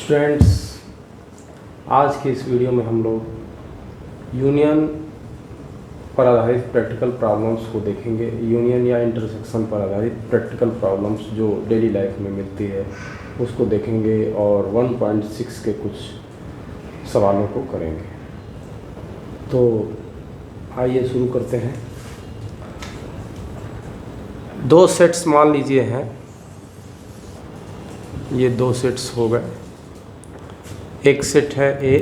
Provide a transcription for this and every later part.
Students, आज की इस वीडियो में हम लोग यूनियन पर आधारित प्रैक्टिकल प्रॉब्लम्स को देखेंगे। यूनियन या इंटरसेक्शन पर आधारित प्रैक्टिकल प्रॉब्लम्स जो डेली लाइफ में मिलती है उसको देखेंगे और 1.6 के कुछ सवालों को करेंगे। तो आइए शुरू करते हैं। दो सेट्स मान लीजिए हैं, ये दो सेट्स हो गए। एक सेट है ए,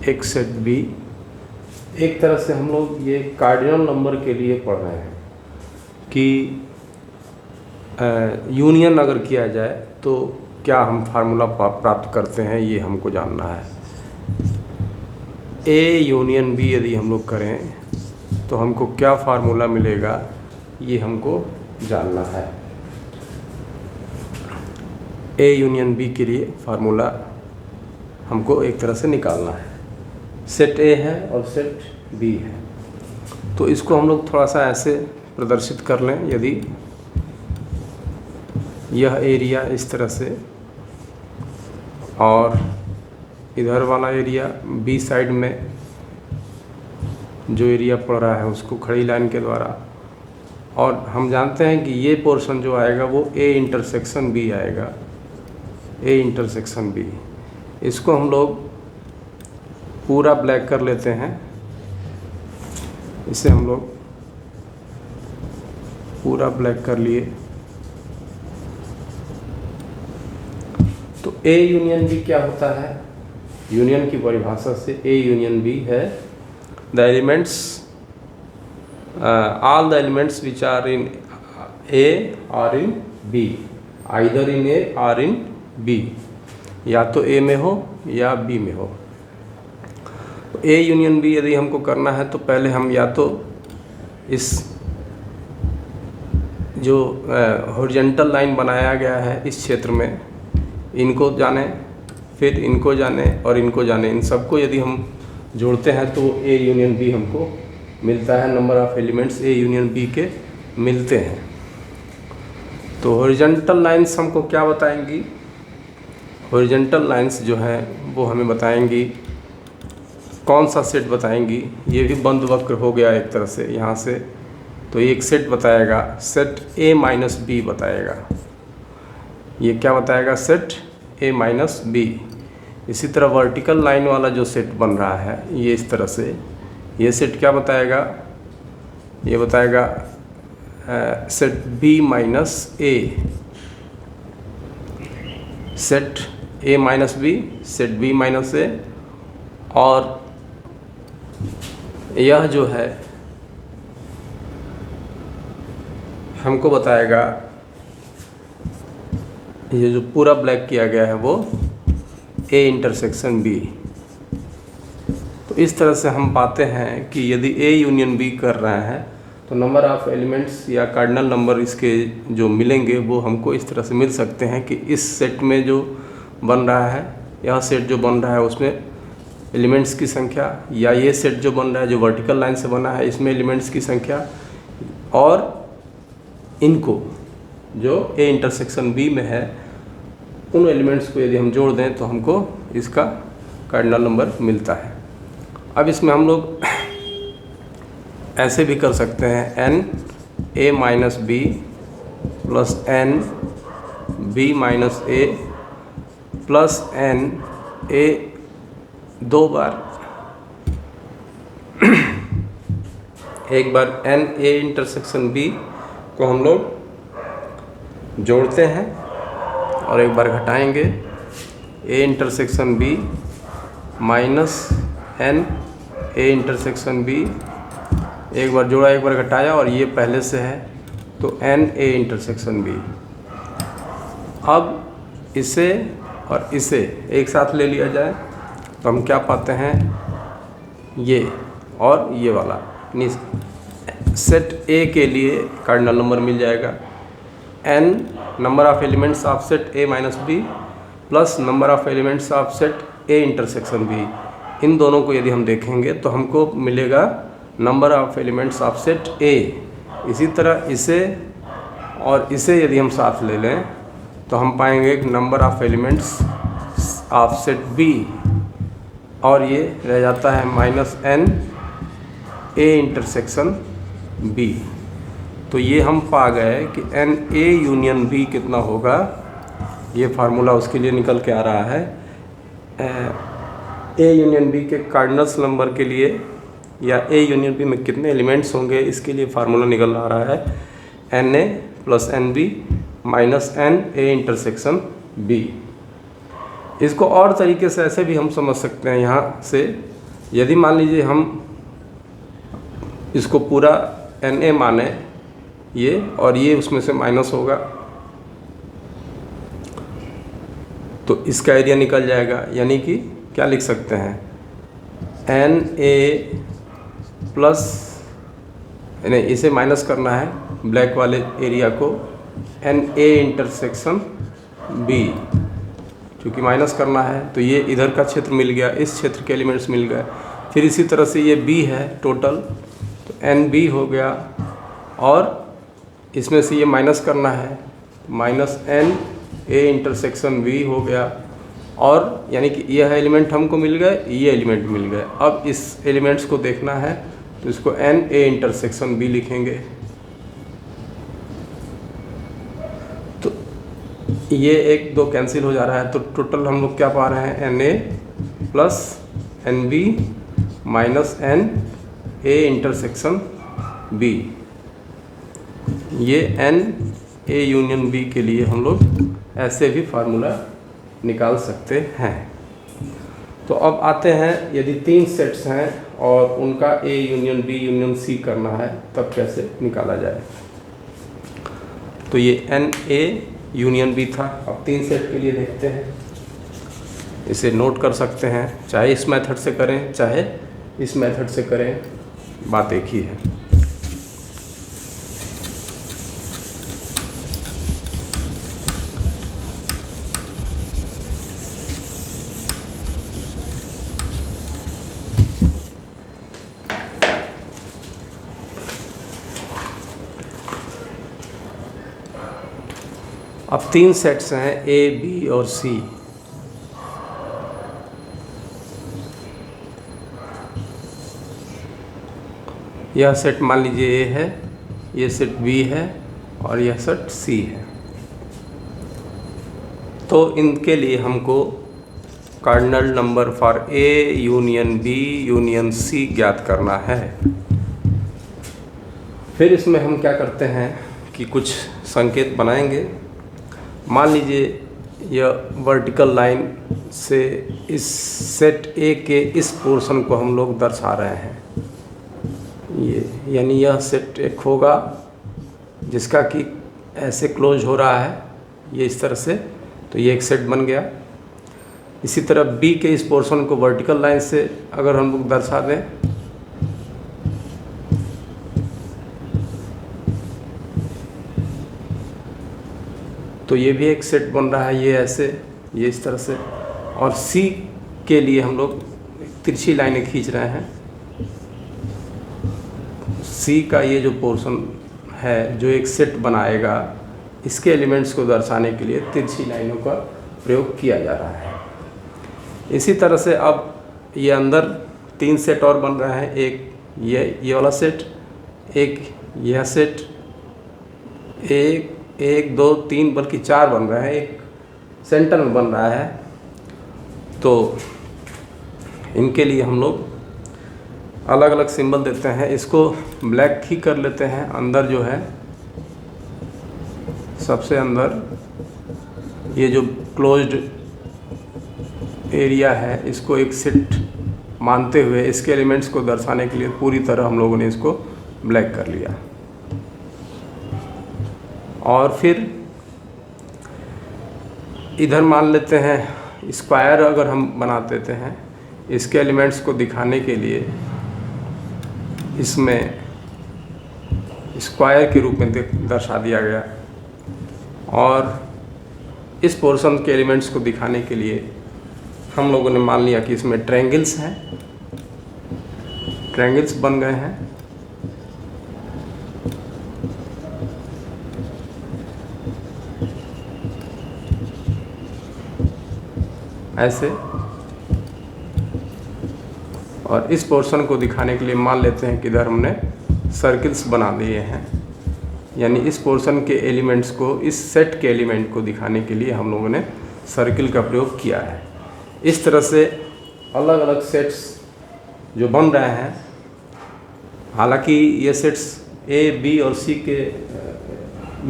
एक सेट बी। एक तरह से हम लोग ये कार्डिनल नंबर के लिए पढ़ रहे हैं कि यूनियन अगर किया जाए तो क्या हम फार्मूला प्राप्त करते हैं, ये हमको जानना है। ए यूनियन बी यदि हम लोग करें तो हमको क्या फार्मूला मिलेगा, ये हमको जानना है। ए यूनियन बी के लिए फार्मूला हमको एक तरह से निकालना है। सेट ए है और सेट बी है, तो इसको हम लोग थोड़ा सा ऐसे प्रदर्शित कर लें। यदि यह एरिया इस तरह से और इधर वाला एरिया बी साइड में जो एरिया पड़ रहा है उसको खड़ी लाइन के द्वारा, और हम जानते हैं कि ये पोर्शन जो आएगा वो ए इंटरसेक्शन बी आएगा, ए इंटरसेक्शन बी। इसको हम लोग पूरा ब्लैक कर लेते हैं। इसे हम लोग पूरा ब्लैक कर लिए। तो ए यूनियन बी क्या होता है? यूनियन की परिभाषा से ए यूनियन बी है the elements all the elements which are in A or in B, either in A or in B, या तो A में हो या B में हो। तो A यूनियन B यदि हमको करना है तो पहले हम या तो इस जो हॉरिजॉन्टल लाइन बनाया गया है इस क्षेत्र में, इनको जाने, फिर इनको जाने और इनको जाने, इन सबको यदि हम जोड़ते हैं तो A यूनियन B हमको मिलता है। Number of elements A union B के मिलते हैं। तो हॉरिजॉन्टल लाइंस हमको क्या बताएंगी? हॉरिजॉन्टल लाइंस जो हैं वो हमें बताएंगी कौन सा सेट बताएंगी। ये भी बंद वक्र हो गया एक तरह से यहाँ से, तो एक सेट बताएगा, सेट ए माइनस बी बताएगा। ये क्या बताएगा? Set A minus B. इसी तरह वर्टिकल लाइन वाला जो सेट बन रहा है ये इस तरह से, ये सेट क्या बताएगा? ये बताएगा set B minus A, set A minus B, set B minus A. और यह जो है हमको बताएगा, ये जो पूरा ब्लैक किया गया है वो ए इंटरसेक्शन बी। तो इस तरह से हम पाते हैं कि यदि ए यूनियन बी कर रहे हैं तो नंबर ऑफ़ एलिमेंट्स या कार्डिनल नंबर इसके जो मिलेंगे वो हमको इस तरह से मिल सकते हैं कि इस सेट में जो बन रहा है, यह सेट जो बन रहा है उसमें एलिमेंट्स की संख्या, या ये सेट जो बन रहा है जो वर्टिकल लाइन से बना है इसमें एलिमेंट्स की संख्या, और इनको जो ए इंटरसेक्शन बी में है उन एलिमेंट्स को यदि हम जोड़ दें तो हमको इसका कार्डिनल नंबर मिलता है। अब इसमें हम लोग ऐसे भी कर सकते हैं, n A minus B plus n B minus A plus n A, दो बार एक बार एन ए इंटरसेक्शन बी को हम लोग जोड़ते हैं और एक बार घटाएंगे, A intersection B minus n A intersection B, एक बार जोड़ा एक बार घटाया और ये पहले से है तो एन ए इंटरसेक्शन बी। अब इसे और इसे एक साथ ले लिया जाए तो हम क्या पाते हैं? ये और ये वाला सेट ए के लिए कार्डिनल नंबर मिल जाएगा, N number of elements of set A minus B plus number of elements of set A intersection B. इन दोनों को यदि हम देखेंगे तो हमको मिलेगा number of elements of set A. इसी तरह इसे और इसे यदि हम साथ ले लें तो हम पाएंगे number of elements of set B, और ये रह जाता है minus n A intersection B. तो ये हम पा गए कि एन ए यूनियन बी कितना होगा, ये फार्मूला उसके लिए निकल के आ रहा है। ए यूनियन बी के कार्डिनल्स नंबर के लिए या ए यूनियन बी में कितने एलिमेंट्स होंगे, इसके लिए फार्मूला निकल आ रहा है n A plus n B minus n A intersection B. इसको और तरीके से ऐसे भी हम समझ सकते हैं यहाँ से, यदि मान लीजिए हम इसको पूरा एन ए माने ये, और ये उसमें से माइनस होगा तो इसका एरिया निकल जाएगा। यानी कि क्या लिख सकते हैं, एन ए प्लस, नहीं इसे माइनस करना है ब्लैक वाले एरिया को, एन ए इंटरसेक्शन बी, क्योंकि माइनस करना है तो ये इधर का क्षेत्र मिल गया, इस क्षेत्र के एलिमेंट्स मिल गए। फिर इसी तरह से ये बी है टोटल, तो एन बी हो गया, और इसमें से ये माइनस करना है, minus n A intersection B हो गया। और यानी कि यह एलिमेंट हमको मिल गए, ये एलिमेंट मिल गए। अब इस एलिमेंट्स को देखना है तो इसको एन ए इंटरसेक्शन बी लिखेंगे। तो ये एक दो कैंसिल हो जा रहा है, तो टोटल हम लोग क्या पा रहे हैं, n A plus n B minus n A intersection B. ये एन ए यूनियन बी के लिए हम लोग ऐसे भी फार्मूला निकाल सकते हैं। तो अब आते हैं, यदि 3 सेट्स हैं और उनका A union B union C करना है तब कैसे निकाला जाए। तो ये एन ए यूनियन बी था। अब 3 सेट के लिए देखते हैं, इसे नोट कर सकते हैं, चाहे इस मेथड से करें चाहे इस मेथड से करें, बात एक ही है। अब 3 सेट्स हैं ए बी और सी। यह सेट मान लीजिए ए है, ये सेट बी है और यह सेट सी है। तो इनके लिए हमको cardinal number for A union B union C ज्ञात करना है। फिर इसमें हम क्या करते हैं कि कुछ संकेत बनाएंगे। मान लीजिए यह वर्टिकल लाइन से इस सेट ए के इस पोर्शन को हम लोग दर्शा रहे हैं, ये यानी यह सेट एक होगा जिसका कि ऐसे क्लोज हो रहा है, ये इस तरह से, तो ये एक सेट बन गया। इसी तरह बी के इस पोर्शन को वर्टिकल लाइन से अगर हम लोग दर्शा दें, तो ये भी एक सेट बन रहा है, ये ऐसे, ये इस तरह से। और सी के लिए हम लोग तिरछी लाइनें खींच रहे हैं। सी का ये जो पोर्शन है जो एक सेट बनाएगा, इसके एलिमेंट्स को दर्शाने के लिए तिरछी लाइनों का प्रयोग किया जा रहा है। इसी तरह से अब ये अंदर 3 सेट और बन रहे हैं, एक ये वाला सेट, एक यह सेट, एक 2 3 बल्कि 4 बन रहा है, एक सेंटर में बन रहा है। तो इनके लिए हम लोग अलग अलग सिंबल देते हैं। इसको ब्लैक ही कर लेते हैं। अंदर जो है, सबसे अंदर ये जो क्लोज्ड एरिया है, इसको एक सेट मानते हुए इसके एलिमेंट्स को दर्शाने के लिए पूरी तरह हम लोगों ने इसको ब्लैक कर लिया। और फिर इधर मान लेते हैं स्क्वायर अगर हम बना देते हैं, इसके एलिमेंट्स को दिखाने के लिए इसमें स्क्वायर के रूप में दर्शा दिया गया। और इस पोर्शन के एलिमेंट्स को दिखाने के लिए हम लोगों ने मान लिया कि इसमें ट्रायंगल्स हैं, ट्रायंगल्स बन गए हैं। ऐसे, और इस पोर्शन को दिखाने के लिए मान लेते हैं कि इधर हमने सर्किल्स बना दिए हैं, यानी इस पोर्शन के एलिमेंट्स को, इस सेट के एलिमेंट को दिखाने के लिए हम लोगों ने सर्किल का प्रयोग किया है। इस तरह से अलग अलग सेट्स जो बन रहे हैं, हालांकि ये सेट्स ए, बी और सी के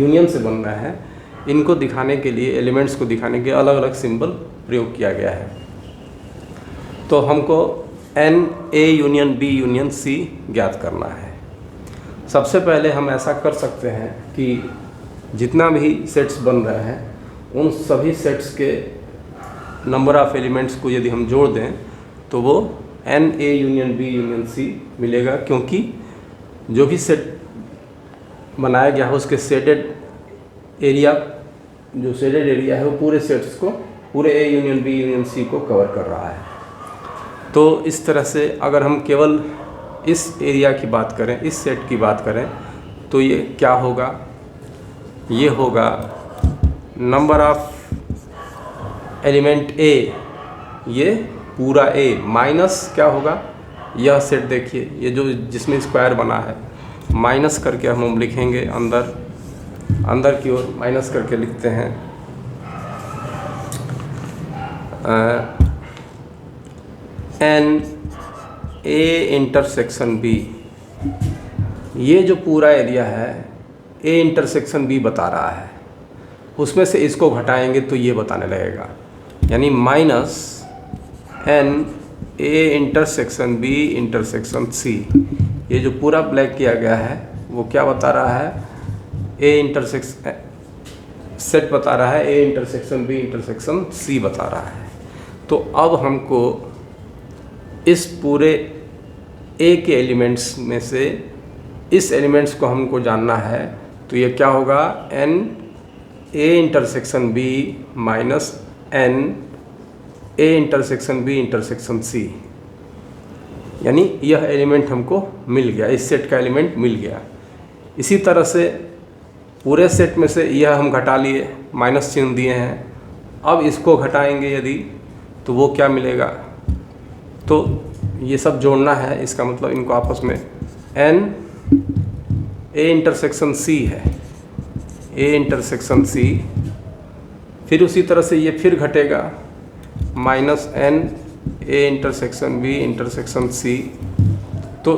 यूनियन से बन रहे हैं, इनको दिखाने के लिए, एलिमेंट्स को दिखाने के अलग अलग सिंबल प्रयोग किया गया है। तो हमको n A union B union C ज्ञात करना है। सबसे पहले हम ऐसा कर सकते हैं कि जितना भी सेट्स बन रहे हैं उन सभी सेट्स के नंबर ऑफ़ एलिमेंट्स को यदि हम जोड़ दें तो वो n A union B union C मिलेगा, क्योंकि जो भी सेट बनाया गया है उसके शेडेड एरिया, जो शेडेड एरिया है वो पूरे सेट्स को, पूरे A union B union C को कवर कर रहा है। तो इस तरह से अगर हम केवल इस एरिया की बात करें, इस सेट की बात करें, तो ये क्या होगा, ये होगा नंबर ऑफ एलिमेंट ए, ये पूरा ए माइनस क्या होगा, यह सेट देखिए, ये जो जिसमें स्क्वायर बना है, माइनस करके हम लिखेंगे अंदर की ओर माइनस करके लिखते हैं एन ए इंटरसेक्शन बी। ये जो पूरा एरिया है ए इंटरसेक्शन बी बता रहा है, उसमें से इसको घटाएंगे तो ये बताने लगेगा, यानी minus n A intersection B intersection C. ये जो पूरा ब्लैक किया गया है वो क्या बता रहा है, ए इंटरसेक्शन सेट बता रहा है, A intersection B intersection C बता रहा है। तो अब हमको इस पूरे ए के एलिमेंट्स में से इस एलिमेंट्स को हमको जानना है, तो ये क्या होगा, n A intersection B minus n A intersection B intersection C, यानी यह एलिमेंट हमको मिल गया, इस सेट का एलिमेंट मिल गया। इसी तरह से पूरे सेट में से यह हम घटा लिए, माइनस चिन्ह दिए हैं, अब इसको घटाएंगे यदि तो वो क्या मिलेगा, तो ये सब जोड़ना है, इसका मतलब इनको आपस में एन ए इंटरसेक्शन सी है, ए इंटरसेक्शन सी, फिर उसी तरह से ये फिर घटेगा minus n A intersection B intersection C. तो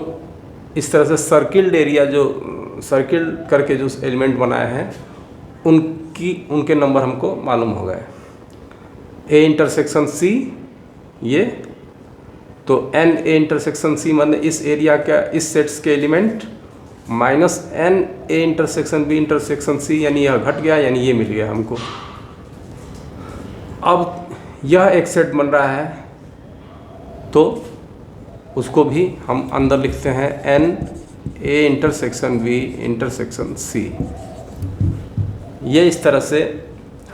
इस तरह से सर्किल्ड एरिया, जो सर्किल करके जो एलिमेंट बनाए हैं उनके नंबर हमको मालूम हो गए। ए इंटरसेक्शन सी ये, तो एन ए इंटरसेक्शन सी मतलब इस एरिया का, इस सेट्स के element, minus n A intersection B intersection C, यानी यह घट गया, यानी ये मिल गया हमको। अब यह एक सेट बन रहा है तो उसको भी हम अंदर लिखते हैं n A intersection B intersection C. ये इस तरह से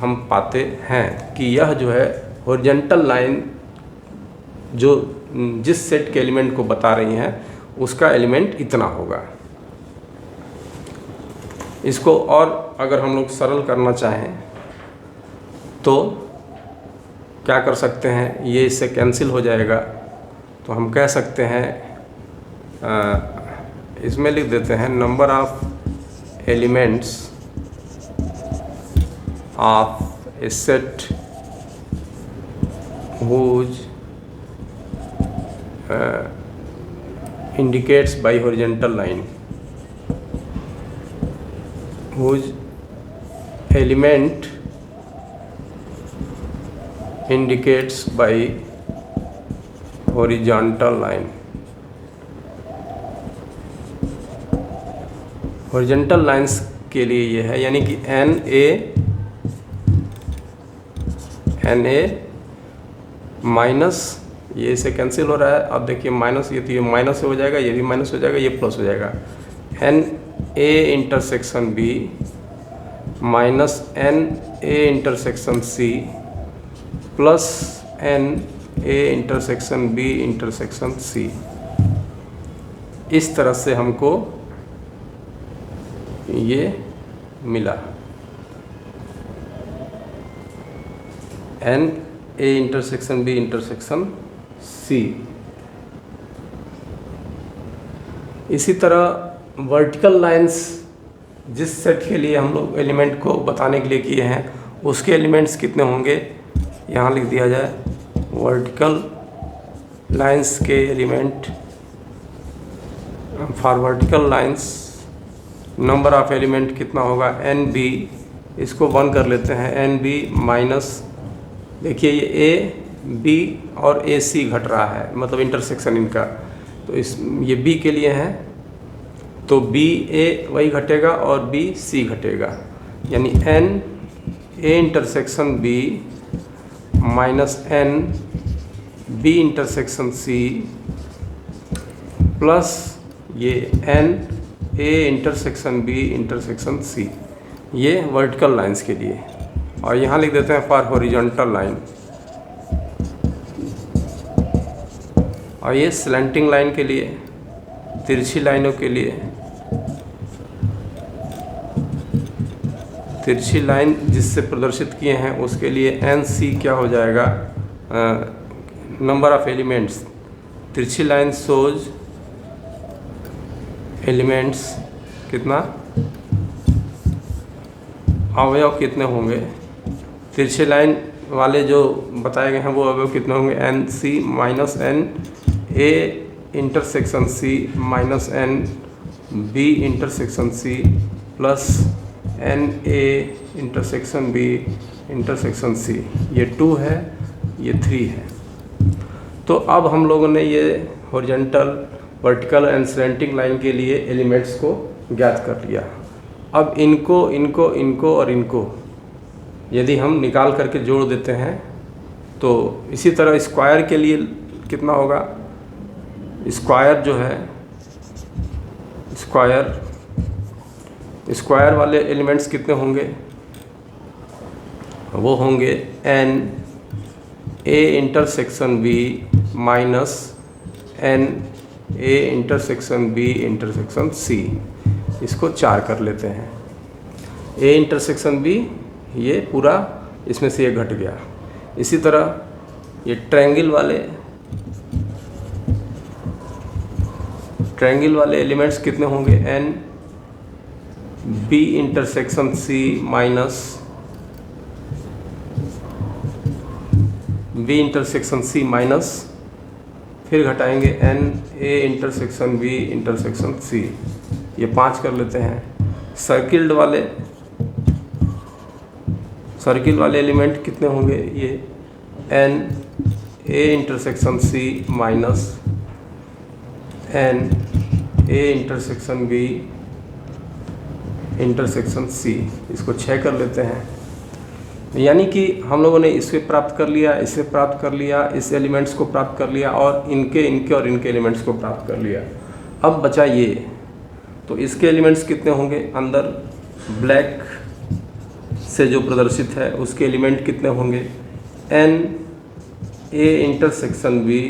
हम पाते हैं कि यह जो है हॉरिजॉन्टल लाइन जो जिस सेट के एलिमेंट को बता रही हैं उसका एलिमेंट इतना होगा। इसको और अगर हम लोग सरल करना चाहें तो क्या कर सकते हैं, ये इससे कैंसिल हो जाएगा, तो हम कह सकते हैं, इसमें लिख देते हैं number of elements of A set whose indicates by horizontal line, whose element indicates by horizontal line। Horizontal lines के लिए ये है, यानी कि एन ए माइनस, ये इसे कैंसिल हो रहा है, अब देखिए माइनस, ये तो ये माइनस हो जाएगा, ये भी माइनस हो जाएगा, ये प्लस हो जाएगा, n A intersection B minus n A intersection C plus n A intersection B intersection C. इस तरह से हमको ये मिला, n A intersection B intersection C. इसी तरह वर्टिकल लाइंस जिस सेट के लिए हम लोग एलिमेंट को बताने के लिए किए हैं उसके एलिमेंट्स कितने होंगे, यहाँ लिख दिया जाए वर्टिकल लाइंस के element for vertical lines number of element कितना होगा एन बी। इसको 1 कर लेते हैं, एन बी माइनस, देखिए ये ए बी और ए सी घट रहा है, मतलब इंटरसेक्शन इनका, तो इस ये बी के लिए है तो बी ए वही घटेगा और बी सी घटेगा, यानी N A intersection B minus N B intersection C plus ये N A intersection B intersection C, ये वर्टिकल लाइंस के लिए। और यहाँ लिख देते हैं फॉर हॉरिजॉन्टल लाइन, और ये स्लैंटिंग लाइन के लिए, तिरछी लाइनों के लिए, तिरछी लाइन जिससे प्रदर्शित किए हैं उसके लिए एन सी क्या हो जाएगा, नंबर ऑफ एलिमेंट्स। तिरछी लाइन शोज एलिमेंट्स कितना, अवयव कितने होंगे, तिरछी लाइन वाले जो बताए गए हैं वो अवयव कितने होंगे, n C minus n A intersection C minus N B intersection C plus n A intersection B intersection C. ये 2 है, ये 3 है। तो अब हम लोगों ने ये horizontal, vertical and slanting line के लिए एलिमेंट्स को ज्ञात कर लिया। अब इनको इनको इनको और इनको यदि हम निकाल करके जोड़ देते हैं तो इसी तरह स्क्वायर के लिए कितना होगा, स्क्वायर जो है, स्क्वायर वाले एलिमेंट्स कितने होंगे, वो होंगे n A intersection B minus n A intersection B intersection C. इसको 4 कर लेते हैं, ए इंटरसेक्शन बी ये पूरा इसमें से ये घट गया। इसी तरह ये ट्रायंगल वाले एलिमेंट्स कितने होंगे, n B intersection C minus B intersection C minus, फिर घटाएंगे n A intersection B intersection C, ये 5 कर लेते हैं। सर्किल वाले एलिमेंट कितने होंगे, ये N A intersection C minus n A intersection B intersection C, इसको 6 कर लेते हैं। यानी कि हम लोगों ने इसे प्राप्त कर लिया, इसे प्राप्त कर लिया, इस एलिमेंट्स को प्राप्त कर लिया और इनके और इनके एलिमेंट्स को प्राप्त कर लिया। अब बचा ये, तो इसके एलिमेंट्स कितने होंगे, अंदर ब्लैक से जो प्रदर्शित है उसके एलिमेंट कितने होंगे, n A intersection B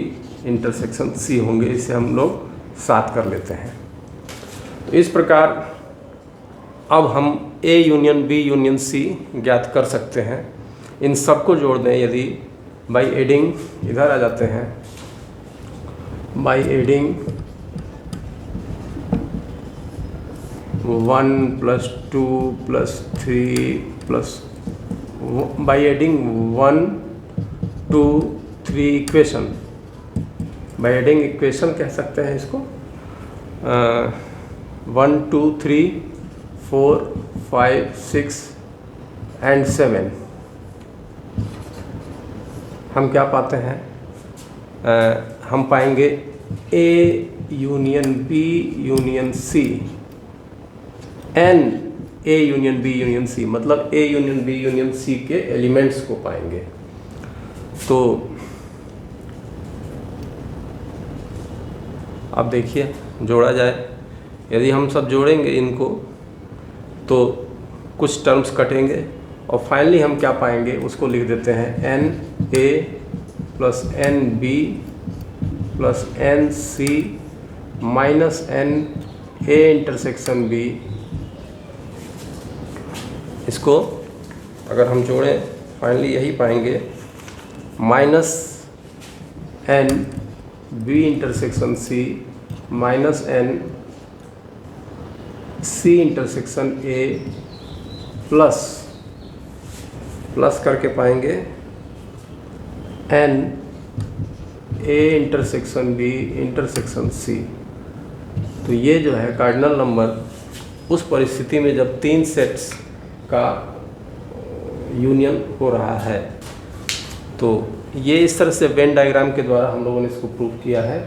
intersection C होंगे। इसे हम लोग 7 कर लेते हैं। तो इस प्रकार अब हम A union B union C ज्ञात कर सकते हैं। इन सबको जोड़ दें यदि बाई एडिंग, इधर आ जाते हैं, by adding 1 + 2 + 3 plus by adding 1 2 3 equation, by adding equation कह सकते हैं इसको, 1 2 3 4 5 6 एंड 7 हम क्या पाते हैं, हम पाएंगे A union B union C, N A union B union C, मतलब A union B union C के एलिमेंट्स को पाएंगे। तो अब देखिए जोड़ा जाए, यदि हम सब जोड़ेंगे इनको तो कुछ टर्म्स कटेंगे और फाइनली हम क्या पाएंगे उसको लिख देते हैं, n A plus n B plus n C minus n A intersection B. इसको अगर हम जोड़ें फाइनली यही पाएंगे, minus N B intersection C minus n C intersection A plus करके पाएंगे n A intersection B intersection C. तो ये जो है कार्डिनल नंबर उस परिस्थिति में जब तीन सेट्स का यूनियन हो रहा है। तो ये इस तरह से वेन डायग्राम के द्वारा हम लोगों ने इसको प्रूव किया है।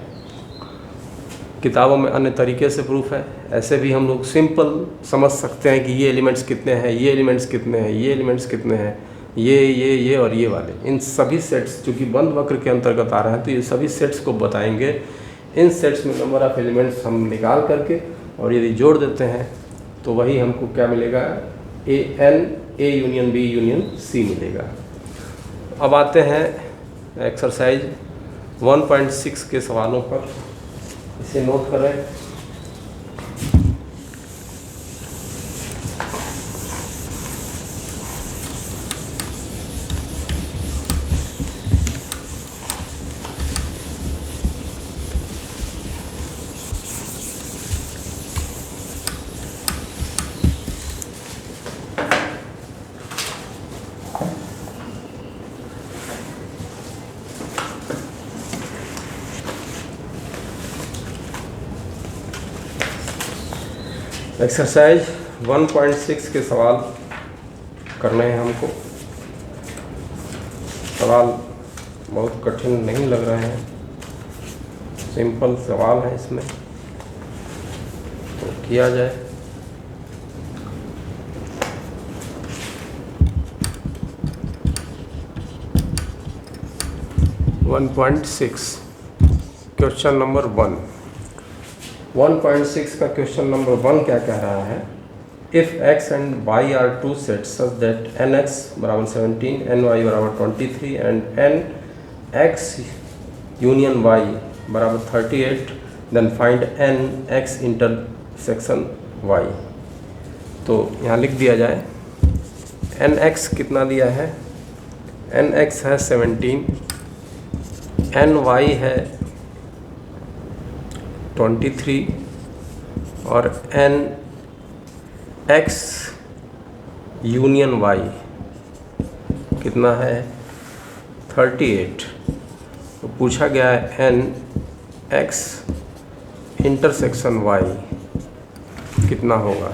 किताबों में अन्य तरीके से प्रूफ है, ऐसे भी हम लोग सिंपल समझ सकते हैं कि ये एलिमेंट्स कितने हैं, ये एलिमेंट्स कितने हैं, ये एलिमेंट्स कितने हैं, ये और ये वाले, इन सभी सेट्स जो कि बंद वक्र के अंतर्गत आ रहे हैं। तो ये सभी सेट्स को बताएंगे। इन सेट्स में नंबर ऑफ एलिमेंट्स हम निकाल करके और यदि जोड़ देते हैं तो वही हमको क्या मिलेगा, A union B union C मिलेगा। अब आते हैं एक्सरसाइज 1.6 के सवालों पर, इसे नोट करें। एक्सरसाइज 1.6 के सवाल करने हैं हमको। सवाल बहुत कठिन नहीं लग रहे हैं, सिंपल सवाल है इसमें, तो किया जाए। क्वेश्चन नंबर 1.6 का क्वेश्चन नंबर 1 क्या कह रहा है, if x and y are two sets such that nx बराबर 17, ny बराबर 23 एंड nx यूनियन y बराबर 38, then find nx intersection y। तो यहाँ लिख दिया जाए nx कितना दिया है, nx है 17, ny है 23 और nx यूनियन y कितना है 38। तो पूछा गया है nx इंटरसेक्शन y कितना होगा।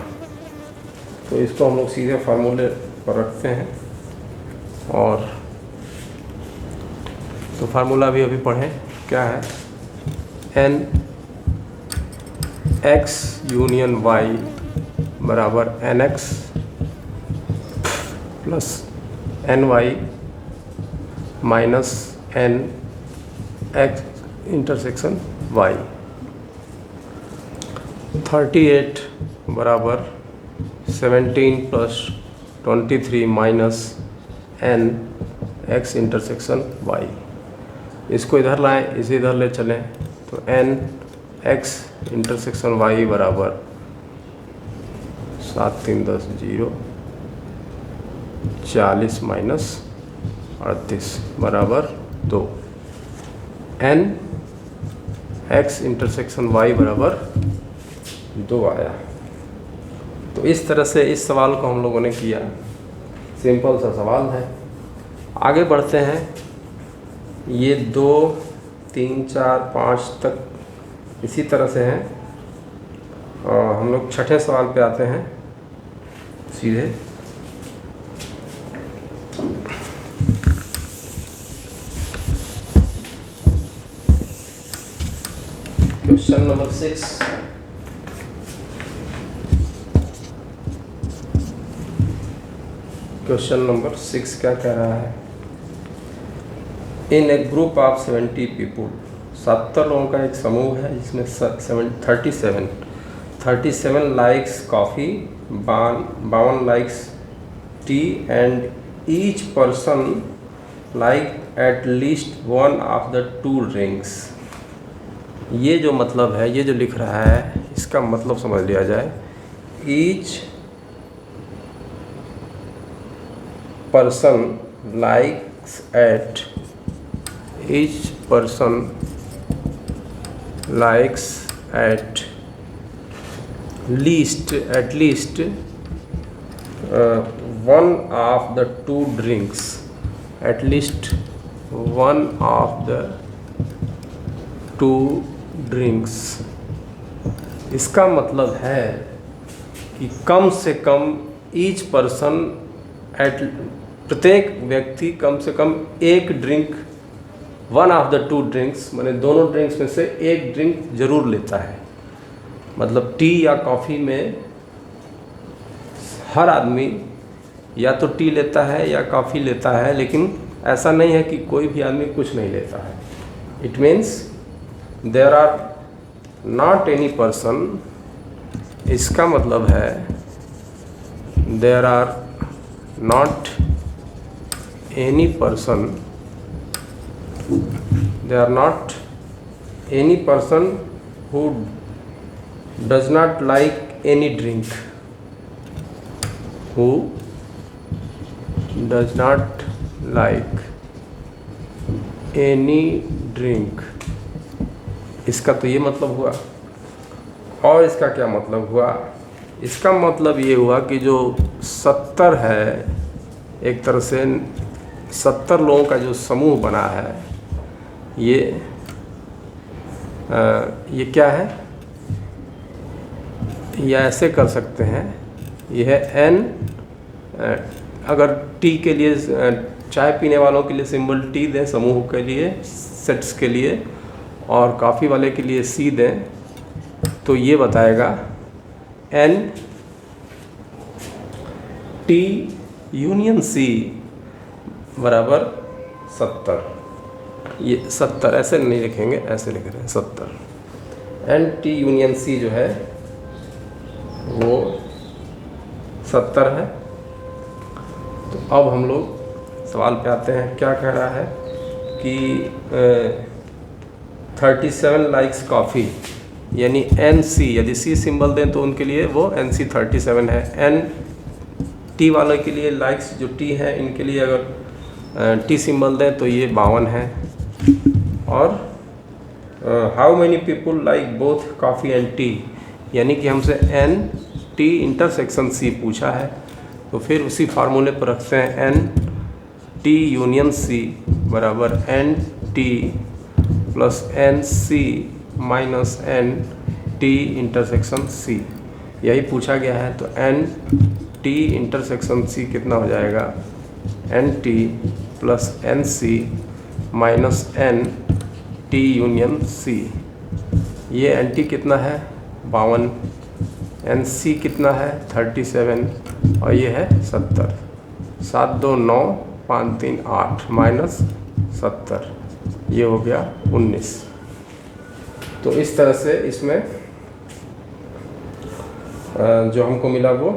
तो इसको हम लोग सीधे फार्मूले पर रखते हैं, और तो फार्मूला भी अभी पढ़ें क्या है, n x यूनियन y बराबर nx plus ny minus nx intersection y। 38 बराबर 17 plus 23 minus nx intersection y। इसको इधर लाएं, इसे इधर ले चलें, तो nx इंटरसेक्शन y बराबर 7 3 10 0, 40 माइनस 38 बराबर 2, nx इंटरसेक्शन y बराबर 2 आया। तो इस तरह से इस सवाल को हम लोगों ने किया, सिंपल सा सवाल है। आगे बढ़ते हैं, ये 2 3 4 5 तक इसी तरह से हैं, और हम लोग छठे सवाल पे आते हैं सीधे। क्वेश्चन नंबर 6, क्वेश्चन नंबर 6 क्या कह रहा है, in a group of 70 people, 70 लोगों का एक समूह है जिसमें 37 likes coffee, 52 likes T and each person like at least one of the 2 drinks. ये जो मतलब है, ये जो लिख रहा है, इसका मतलब समझ लिया जाए, each person likes at each person likes at least one of the two drinks, at least one of the two drinks। इसका मतलब है कि कम से कम ईच पर्सन प्रत्येक व्यक्ति कम से कम एक drink, one of the two drinks माने दोनों ड्रिंक्स में से एक ड्रिंक जरूर लेता है। मतलब टी या कॉफ़ी में हर आदमी या तो टी लेता है या कॉफ़ी लेता है, लेकिन ऐसा नहीं है कि कोई भी आदमी कुछ नहीं लेता है। It means there are not any person, इसका मतलब है there are not any person, there are not any person who does not like any drink, who does not like any drink। इसका तो ये मतलब हुआ। और इसका क्या मतलब हुआ? इसका मतलब ये हुआ कि जो 70 है, एक तरह से 70 लोगों का जो समूह बना है, ये क्या है? या ऐसे कर सकते हैं, यह है n। अगर टी के लिए, चाय पीने वालों के लिए सिंबल टी दें समूह के लिए, सेट्स के लिए, और कॉफ़ी वाले के लिए सी दें, तो ये बताएगा n टी यूनियन सी बराबर 70। ये 70 ऐसे नहीं लिखेंगे, ऐसे लिख रहे हैं 70। एन टी यूनियन सी जो है वो 70 है। तो अब हम लोग सवाल पे आते हैं। क्या कह रहा है कि 37 लाइक्स कॉफ़ी, यानी एन सी, यदि सी सिंबल दें तो उनके लिए वो एन सी 37 है। एन टी वालों के लिए लाइक्स जो टी है, इनके लिए अगर टी सिंबल दें तो ये 52 है। और how many people like both coffee and T, यानी कि हमसे एन टी इंटरसेक्शन सी पूछा है, तो फिर उसी फार्मूले पर रखते हैं एन टी यूनियन सी बराबर n T plus n C minus n T intersection C. यही पूछा गया है। तो एन टी इंटरसेक्शन सी कितना हो जाएगा? N T plus n C minus n T union C. ये एन टी कितना है? 52। एन सी कितना है? 37। और ये है 70। 7 2 9 5 3 8 माइनस 70, ये हो गया 19। तो इस तरह से इसमें जो हमको मिला वो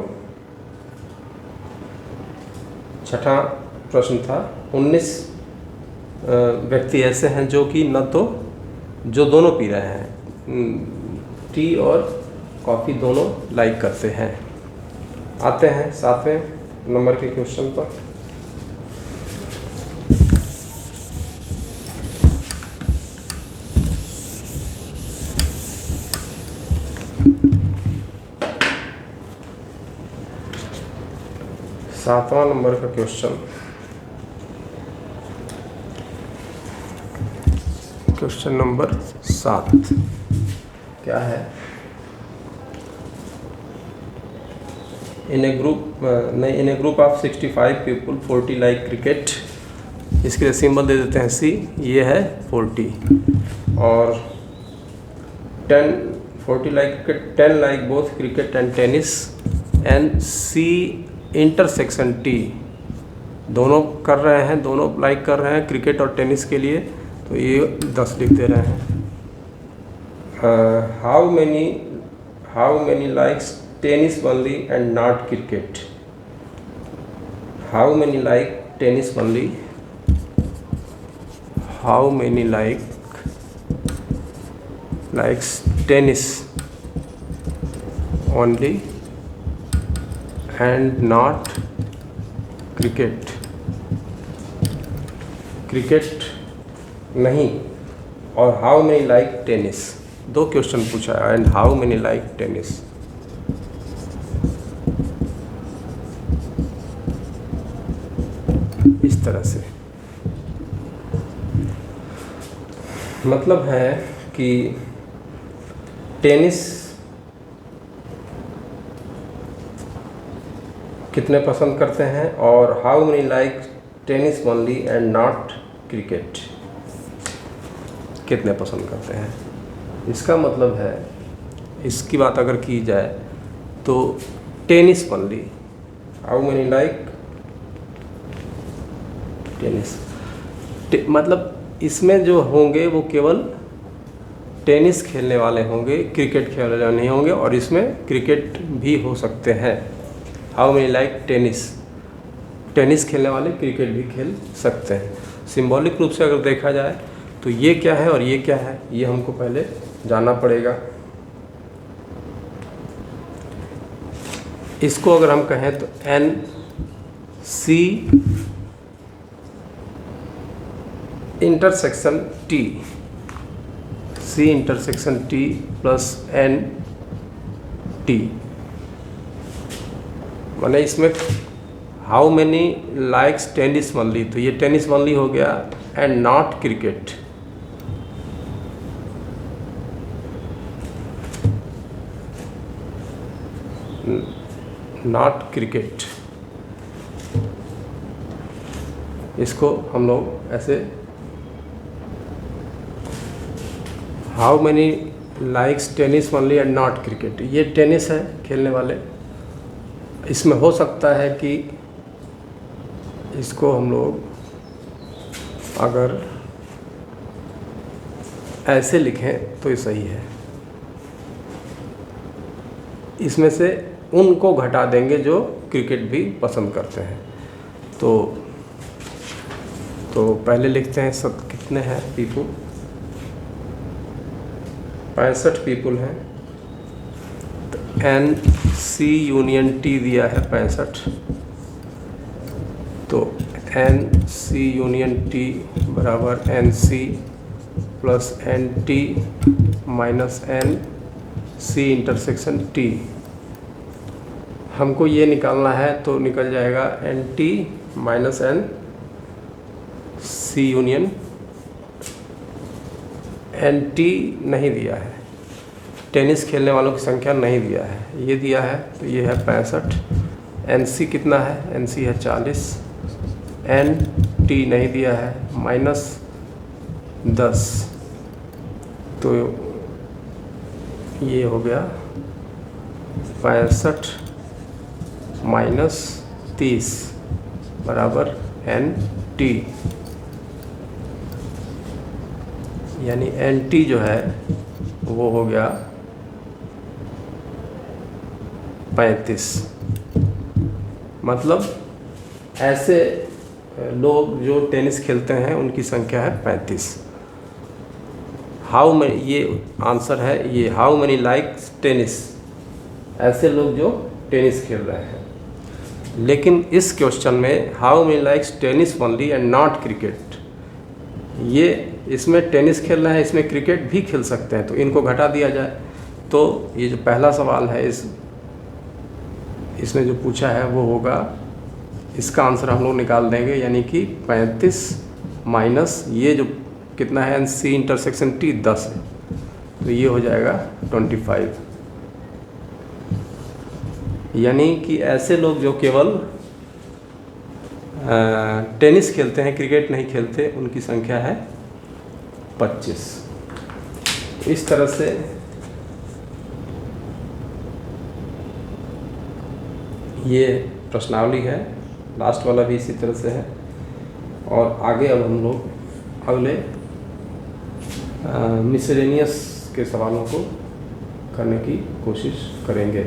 छठा प्रश्न था। 19 व्यक्ति ऐसे हैं जो कि न तो जो दोनों पी रहे हैं, टी और कॉफ़ी दोनों लाइक करते हैं। आते हैं 7वें नंबर के क्वेश्चन पर। सातवां नंबर का क्वेश्चन, क्वेश्चन नंबर 7 क्या है? In a group of 65 people 40 like cricket. इसके लिए सिंबल दे देते हैं सी। ये है 40 और 40 like 10 like both cricket and tennis and C intersection T. दोनों कर रहे हैं, दोनों लाइक कर रहे हैं क्रिकेट और टेनिस के लिए, तो ये 10 लिख दे रहे हैं। How many likes tennis only and not cricket? How many like tennis only? How many likes tennis only and not cricket? Cricket नहीं, और how many like tennis, 2 question पूछा है, and how many like tennis. इस तरह से मतलब है कि टेनिस कितने पसंद करते हैं, और how many like tennis only and not cricket, कितने पसंद करते हैं। इसका मतलब है, इसकी बात अगर की जाए तो tennis only, how many like tennis, मतलब इसमें जो होंगे वो केवल टेनिस खेलने वाले होंगे, क्रिकेट खेलने वाले नहीं होंगे, और इसमें क्रिकेट भी हो सकते हैं। How many like tennis, tennis खेलने वाले क्रिकेट भी खेल सकते हैं। सिंबॉलिक रूप से अगर देखा जाए तो ये क्या है और ये क्या है, ये हमको पहले जानना पड़ेगा। इसको अगर हम कहें तो n C intersection T, C intersection T plus n T, माने इसमें how many likes tennis only, तो ये टेनिस ओनली हो गया, and not cricket. Not cricket, इसको हम लोग ऐसे how many likes tennis only and not cricket, ये टेनिस है खेलने वाले। इसमें हो सकता है कि इसको हम लोग अगर ऐसे लिखें तो ये सही है, इसमें से उनको घटा देंगे जो क्रिकेट भी पसंद करते हैं। तो पहले लिखते हैं सब कितने हैं पीपल, 65 पीपल हैं, तो एन सी यूनियन टी दिया है 65, तो एन सी यूनियन टी बराबर n C plus n T minus n C intersection T. हमको ये निकालना है तो निकल जाएगा n T minus n C union, n T नहीं दिया है, टेनिस खेलने वालों की संख्या नहीं दिया है, ये दिया है तो ये है 65, एन सी कितना है, एन सी है 40, एन टी नहीं दिया है माइनस 10, तो ये हो गया 65 माइनस 30 बराबर एन टी, यानी एन टी जो है वो हो गया 35। मतलब ऐसे लोग जो टेनिस खेलते हैं उनकी संख्या है 35। हाउ में ये आंसर है, ये हाउ मैनी लाइक्स टेनिस, ऐसे लोग जो टेनिस खेल रहे हैं। लेकिन इस क्वेश्चन में how many likes tennis only and not cricket, ये इसमें टेनिस खेल रहे हैं, इसमें क्रिकेट भी खेल सकते हैं, तो इनको घटा दिया जाए। तो ये जो पहला सवाल है इसमें जो पूछा है वो होगा, इसका आंसर हम लोग निकाल देंगे, यानी कि 35 माइनस ये जो कितना है एन सी इंटरसेक्शन टी 10 है, तो ये हो जाएगा 25। यानी कि ऐसे लोग जो केवल टेनिस खेलते हैं, क्रिकेट नहीं खेलते, उनकी संख्या है 25। इस तरह से ये प्रश्नावली है, लास्ट वाला भी इसी तरह से है। और आगे अब हम लोग अगले मिसलेनियस के सवालों को करने की कोशिश करेंगे।